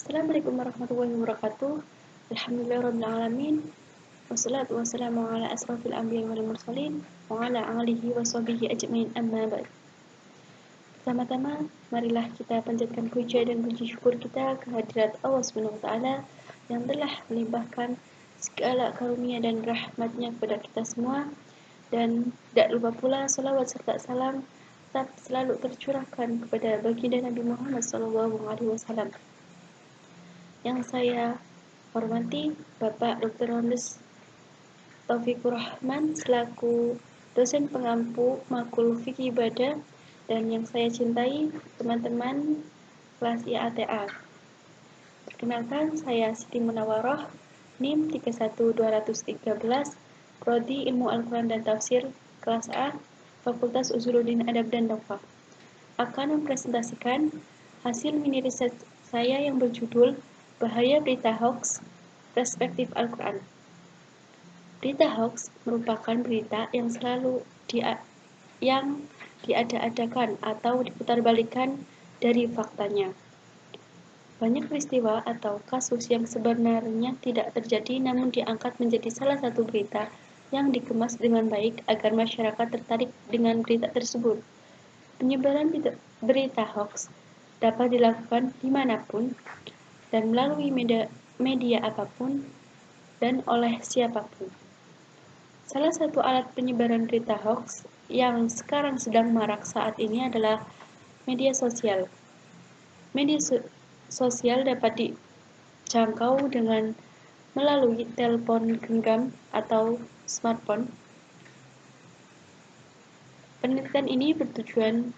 Assalamualaikum warahmatullahi wabarakatuh. Alhamdulillahirrahmanirrahim. Wassalatu wassalamu ala asrafil anbiya wal mursalin wa ala alihi wa sahbihi ajmain amma ba'd. Pertama-tama, marilah kita panjatkan puja dan puji syukur kita kehadirat Allah Subhanahu wa taala yang telah melimpahkan segala karunia dan rahmatnya kepada kita semua, dan tidak lupa pula salawat serta salam tetap selalu tercurahkan kepada baginda Nabi Muhammad SAW. Yang saya hormati Bapak Dr. Andes Taufikur Rahman selaku dosen pengampu Makul Fikih Ibadah, dan yang saya cintai teman-teman kelas IATA. Perkenalkan, saya Siti Munawaroh, NIM 31213, Prodi Ilmu Al-Quran dan Tafsir, kelas A, Fakultas Usuluddin Adab dan Dakwah. Akan mempresentasikan hasil mini riset saya yang berjudul Bahaya Berita Hoax, Perspektif Al-Quran. Berita hoax merupakan berita yang selalu diada-adakan atau diputarbalikkan dari faktanya. Banyak peristiwa atau kasus yang sebenarnya tidak terjadi namun diangkat menjadi salah satu berita yang dikemas dengan baik agar masyarakat tertarik dengan berita tersebut. Penyebaran berita hoax dapat dilakukan dimanapun dan melalui media apapun dan oleh siapapun. Salah satu alat penyebaran berita hoax yang sekarang sedang marak saat ini adalah media sosial. Media sosial dapat dijangkau dengan melalui telepon genggam atau smartphone. Penelitian ini bertujuan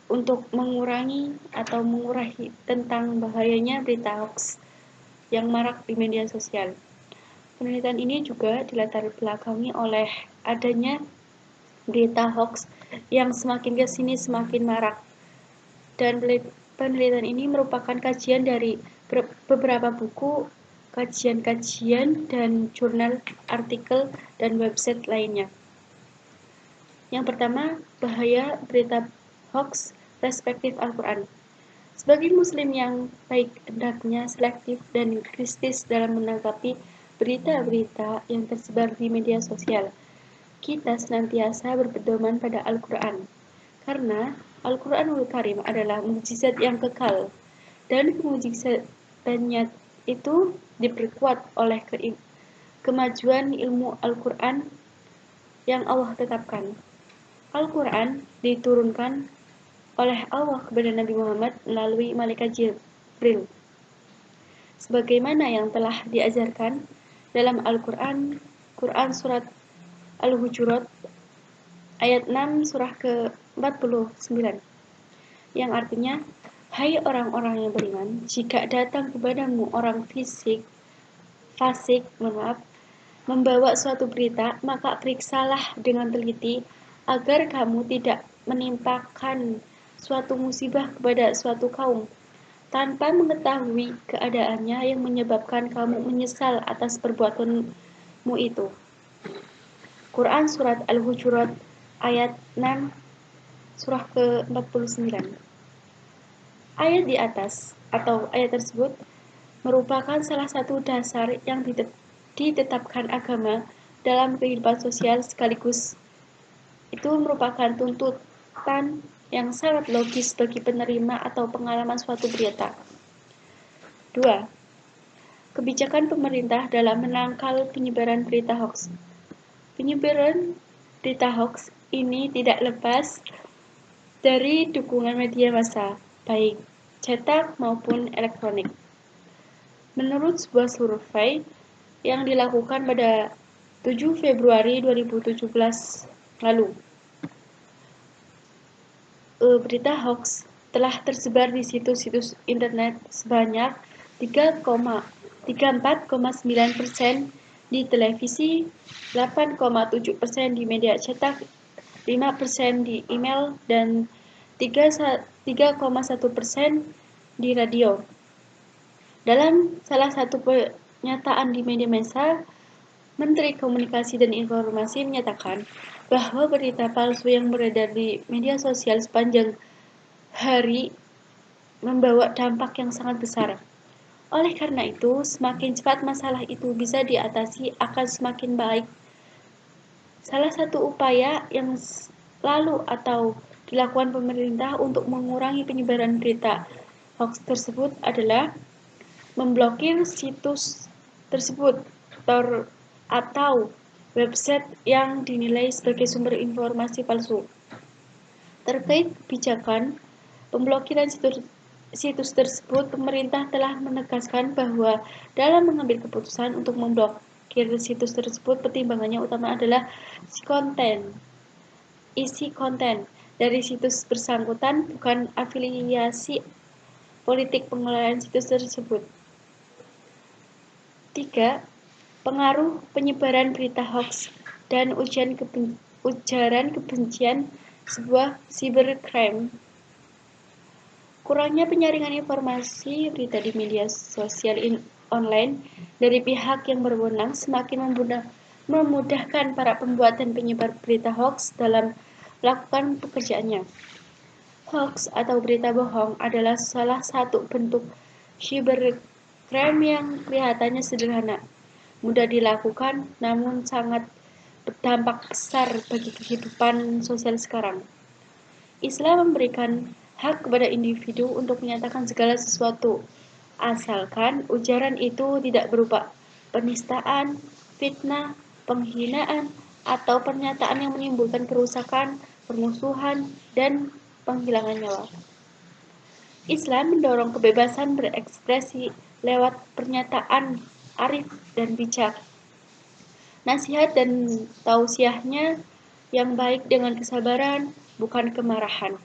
untuk mengurangi atau mengurangi tentang bahayanya berita hoax yang marak di media sosial. Penelitian ini juga dilatar belakangi oleh adanya berita hoax yang semakin ke sini semakin marak. Dan penelitian ini merupakan kajian dari beberapa buku, kajian-kajian, dan jurnal, artikel, dan website lainnya. Yang pertama, bahaya berita hoax, perspektif Al-Quran. Sebagai muslim yang baik hendaknya selektif dan kritis dalam menanggapi berita-berita yang tersebar di media sosial. Kita senantiasa berpedoman pada Al-Quran, karena Al-Quranul Karim adalah mukjizat yang kekal, dan kemukjizatannya itu diperkuat oleh kemajuan ilmu Al-Quran yang Allah tetapkan. Al-Quran diturunkan oleh Allah kepada Nabi Muhammad melalui malaikat Jibril, sebagaimana yang telah diajarkan dalam Al-Quran, Surat Al-Hujurat ayat 6 surah ke-49, yang artinya, hai orang-orang yang beriman, jika datang kepadamu orang fasik, membawa suatu berita, maka periksalah dengan teliti agar kamu tidak menimpakan suatu musibah kepada suatu kaum tanpa mengetahui keadaannya yang menyebabkan kamu menyesal atas perbuatanmu itu. Quran Surat Al-Hujurat ayat 6 surah ke-49. Ayat di atas atau ayat tersebut merupakan salah satu dasar yang ditetapkan agama dalam kehidupan sosial, sekaligus itu merupakan tuntutan yang sangat logis bagi penerima atau pengalaman suatu berita. 2. Kebijakan pemerintah dalam menangkal penyebaran berita hoax. Penyebaran berita hoax ini tidak lepas dari dukungan media massa, baik cetak maupun elektronik. Menurut sebuah survei yang dilakukan pada 7 Februari 2017 lalu, berita hoax telah tersebar di situs-situs internet sebanyak 34,9%, di televisi 8,7%, di media cetak 5%, di email, dan 3,1% di radio. Dalam salah satu pernyataan di media massa, Menteri Komunikasi dan Informasi menyatakan bahwa berita palsu yang beredar di media sosial sepanjang hari membawa dampak yang sangat besar. Oleh karena itu, semakin cepat masalah itu bisa diatasi akan semakin baik. Salah satu upaya yang lalu atau dilakukan pemerintah untuk mengurangi penyebaran berita hoax tersebut adalah memblokir situs tersebut atau website yang dinilai sebagai sumber informasi palsu. Terkait kebijakan pemblokiran situs tersebut, pemerintah telah menegaskan bahwa dalam mengambil keputusan untuk memblokir situs tersebut, pertimbangannya utama adalah isi konten dari situs bersangkutan, bukan afiliasi politik pengelolaan situs tersebut. 3. Pengaruh penyebaran berita hoax dan ujaran kebencian sebuah cybercrime. Kurangnya penyaringan informasi berita di media sosial online dari pihak yang berwenang semakin memudahkan para pembuat dan penyebar berita hoax dalam melakukan pekerjaannya. Hoax atau berita bohong adalah salah satu bentuk cybercrime yang kelihatannya sederhana, mudah dilakukan, namun sangat berdampak besar bagi kehidupan sosial sekarang. Islam memberikan hak kepada individu untuk menyatakan segala sesuatu, asalkan ujaran itu tidak berupa penistaan, fitnah, penghinaan, atau pernyataan yang menimbulkan kerusakan, permusuhan, dan penghilangan nyawa. Islam mendorong kebebasan berekspresi lewat pernyataan arif dan bijak. Nasihat dan tausiahnya yang baik dengan kesabaran, bukan kemarahan.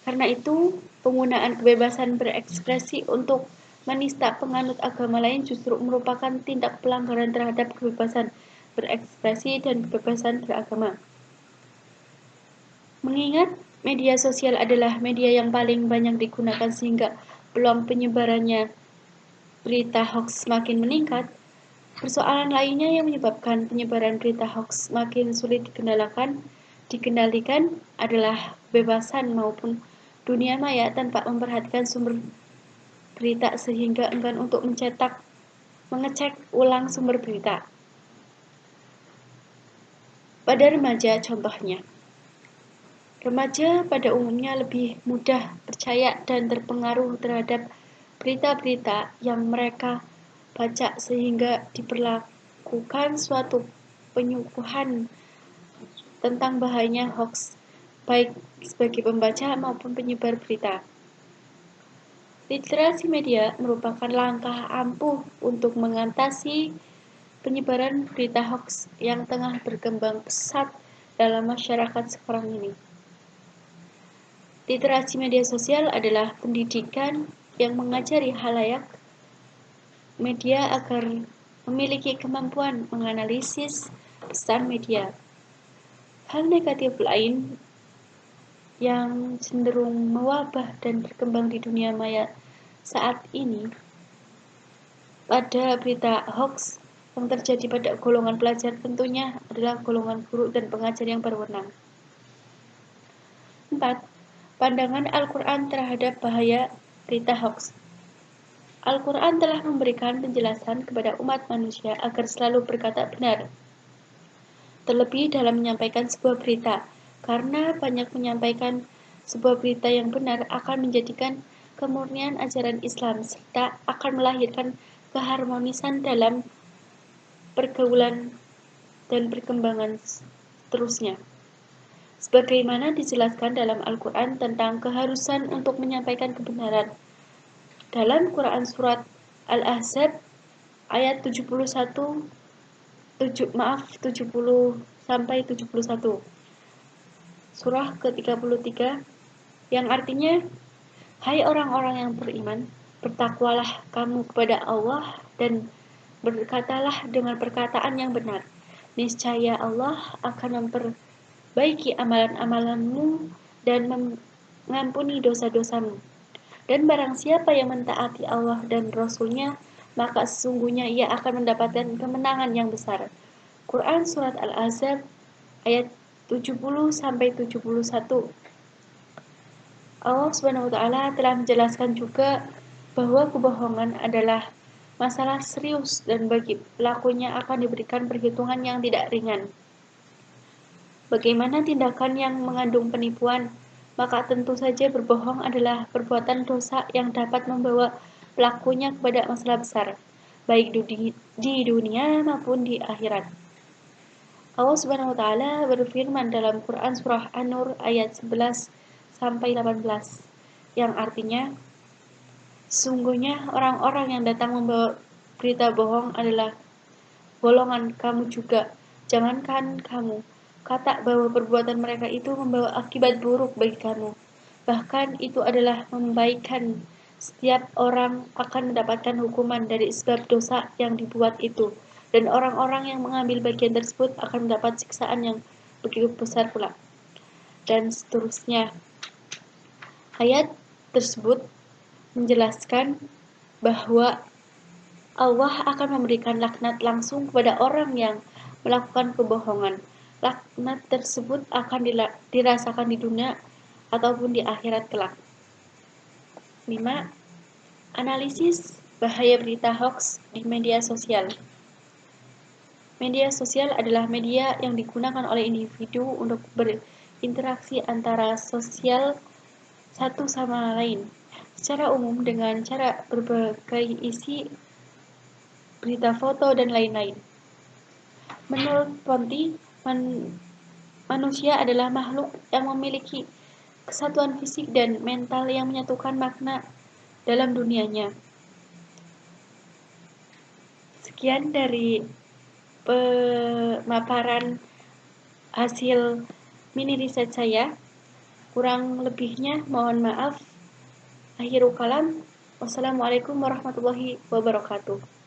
Karena itu, penggunaan kebebasan berekspresi untuk menista penganut agama lain justru merupakan tindak pelanggaran terhadap kebebasan berekspresi dan kebebasan beragama. Mengingat media sosial adalah media yang paling banyak digunakan sehingga peluang penyebarannya berita hoax semakin meningkat, persoalan lainnya yang menyebabkan penyebaran berita hoax semakin sulit dikendalikan adalah kebebasan maupun dunia maya tanpa memperhatikan sumber berita sehingga enggan untuk mengecek ulang sumber berita. Pada remaja contohnya, remaja pada umumnya lebih mudah percaya dan terpengaruh terhadap berita-berita yang mereka baca sehingga diperlakukan suatu penyuluhan tentang bahayanya hoax, baik sebagai pembaca maupun penyebar berita. Literasi media merupakan langkah ampuh untuk mengatasi penyebaran berita hoax yang tengah berkembang pesat dalam masyarakat sekarang ini. Literasi media sosial adalah pendidikan yang mengajari halayak media agar memiliki kemampuan menganalisis pesan media. Hal negatif lain yang cenderung mewabah dan berkembang di dunia maya saat ini pada berita hoax yang terjadi pada golongan pelajar tentunya adalah golongan guru dan pengajar yang berwenang. 4. Pandangan Al-Quran terhadap bahaya berita hoax. Al-Quran telah memberikan penjelasan kepada umat manusia agar selalu berkata benar, terlebih dalam menyampaikan sebuah berita, karena banyak menyampaikan sebuah berita yang benar akan menjadikan kemurnian ajaran Islam serta akan melahirkan keharmonisan dalam pergaulan dan perkembangan seterusnya. Sebagaimana dijelaskan dalam Al-Quran tentang keharusan untuk menyampaikan kebenaran. Dalam Quran Surat Al-Ahzab ayat 70-71, surah ke-33, yang artinya, hai orang-orang yang beriman, bertakwalah kamu kepada Allah dan berkatalah dengan perkataan yang benar. Niscaya Allah akan memperbaiki amalan-amalanmu dan mengampuni dosa-dosamu. Dan barang siapa yang mentaati Allah dan Rasul-Nya, maka sesungguhnya ia akan mendapatkan kemenangan yang besar. Quran Surat Al-Ahzab ayat 70-71. Allah Subhanahu wa taala telah menjelaskan juga bahwa kebohongan adalah masalah serius dan bagi pelakunya akan diberikan perhitungan yang tidak ringan. Bagaimana tindakan yang mengandung penipuan? Maka tentu saja berbohong adalah perbuatan dosa yang dapat membawa pelakunya kepada masalah besar, baik di dunia maupun di akhirat. Allah Subhanahu wa taala berfirman dalam Quran surah An-Nur ayat 11 sampai 18 yang artinya, sesungguhnya orang-orang yang datang membawa berita bohong adalah golongan kamu juga. Jangankan kamu, kata bahwa perbuatan mereka itu membawa akibat buruk bagi kamu. Bahkan itu adalah membaikan. Setiap orang akan mendapatkan hukuman dari sebab dosa yang dibuat itu. Dan orang-orang yang mengambil bagian tersebut akan mendapat siksaan yang begitu besar pula. Dan seterusnya. Ayat tersebut menjelaskan bahwa Allah akan memberikan laknat langsung kepada orang yang melakukan kebohongan. Laknat tersebut akan dirasakan di dunia ataupun di akhirat kelak. 5. Analisis bahaya berita hoax di media sosial. Media sosial adalah media yang digunakan oleh individu untuk berinteraksi antara sosial satu sama lain secara umum dengan cara berbagai isi berita, foto, dan lain-lain. Menurut Ponti, manusia adalah makhluk yang memiliki kesatuan fisik dan mental yang menyatukan makna dalam dunianya. Sekian dari pemaparan hasil mini riset saya. Kurang lebihnya mohon maaf. Akhirul kalam. Wassalamualaikum warahmatullahi wabarakatuh.